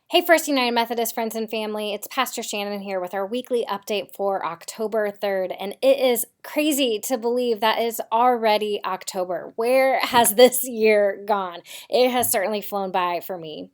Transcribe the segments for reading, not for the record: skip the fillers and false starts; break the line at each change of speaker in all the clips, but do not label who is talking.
Hey, First United Methodist friends and family, it's Pastor Shannon here with our weekly update for October 3rd. And it is crazy to believe that it's already October. Where has this year gone? It has certainly flown by for me.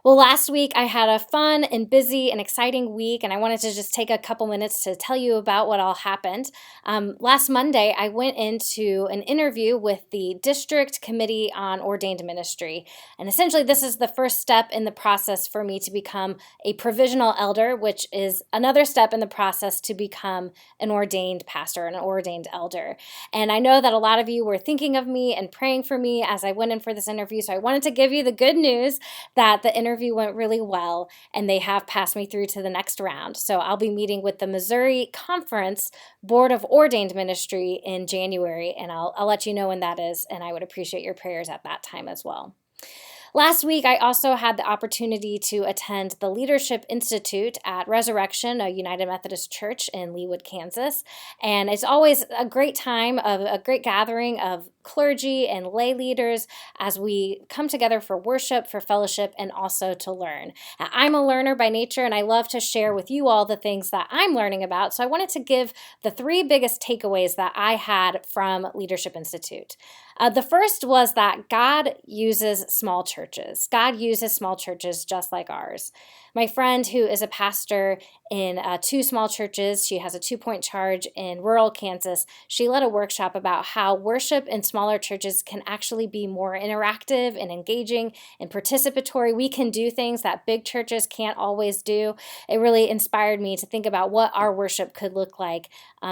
Well, last week I had a fun and busy and exciting week, and I wanted to just take a couple minutes to tell you about what all happened. Last Monday, I went into an interview with the District Committee on Ordained Ministry. And essentially, this is the first step in the process for me to become a provisional elder, which is another step in the process to become an ordained pastor, an ordained elder. And I know that a lot of you were thinking of me and praying for me as I went in for this interview. So I wanted to give you the good news that the interview went really well and they have passed me through to the next round. So I'll be meeting with the Missouri Conference Board of Ordained Ministry in January, and I'll let you know when that is, and I would appreciate your prayers at that time as well. Last week, I also had the opportunity to attend the Leadership Institute at Resurrection, a United Methodist church in Leawood, Kansas. And it's always a great time of a great gathering of clergy and lay leaders as we come together for worship, for fellowship, and also to learn. Now, I'm a learner by nature, and I love to share with you all the things that I'm learning about. So I wanted to give the three biggest takeaways that I had from Leadership Institute. The first was that God uses small churches. God uses small churches just like ours. My friend, who is a pastor in two small churches, she has a 2-point charge in rural Kansas. She led a workshop about how worship in smaller churches can actually be more interactive and engaging and participatory. We can do things that big churches can't always do. It really inspired me to think about what our worship could look like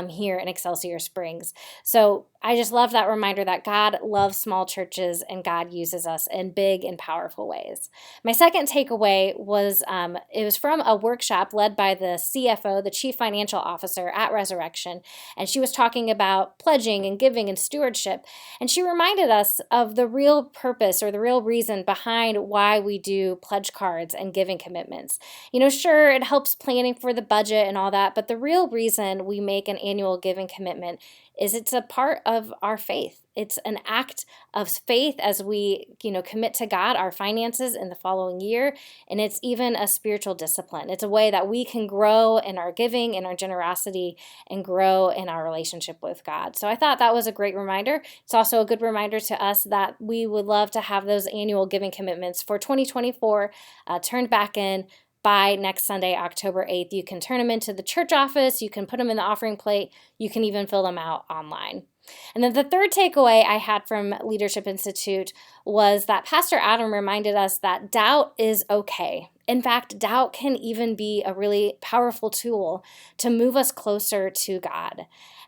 here in Excelsior Springs. So I just love that reminder that God loves small churches and God uses us in big and powerful ways. My second takeaway was it was from a workshop led by the CFO, the Chief Financial Officer at Resurrection, and she was talking about pledging and giving and stewardship, and she reminded us of the real purpose or the real reason behind why we do pledge cards and giving commitments. You know, sure, it helps planning for the budget and all that, but the real reason we make an annual giving commitment is it's a part of our faith. It's an act of faith as we, commit to God our finances in the following year, and it's even a spiritual discipline. It's a way that we can grow in our giving and our generosity and grow in our relationship with God. So I thought that was a great reminder. It's also a good reminder to us that we would love to have those annual giving commitments for 2024 turned back in by next Sunday, October 8th. You can turn them into the church office, you can put them in the offering plate, you can even fill them out online. And then the third takeaway I had from Leadership Institute was that Pastor Adam reminded us that doubt is okay. In fact, doubt can even be a really powerful tool to move us closer to God.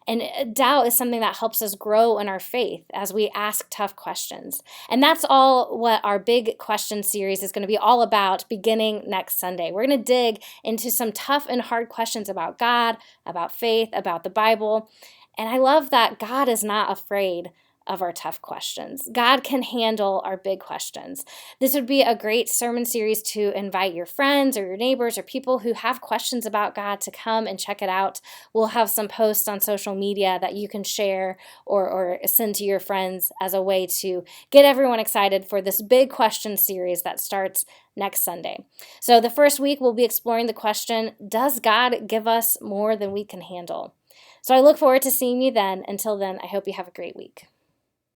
And doubt is something that helps us grow in our faith as we ask tough questions. And that's all what our big question series is going to be all about beginning next Sunday. We're going to dig into some tough and hard questions about God, about faith, about the Bible. And I love that God is not afraid of our tough questions. God can handle our big questions. This would be a great sermon series to invite your friends or your neighbors or people who have questions about God to come and check it out. We'll have some posts on social media that you can share or send to your friends as a way to get everyone excited for this big question series that starts next Sunday. So the first week, we'll be exploring the question, does God give us more than we can handle? So I look forward to seeing you then. Until then, I hope you have a great week.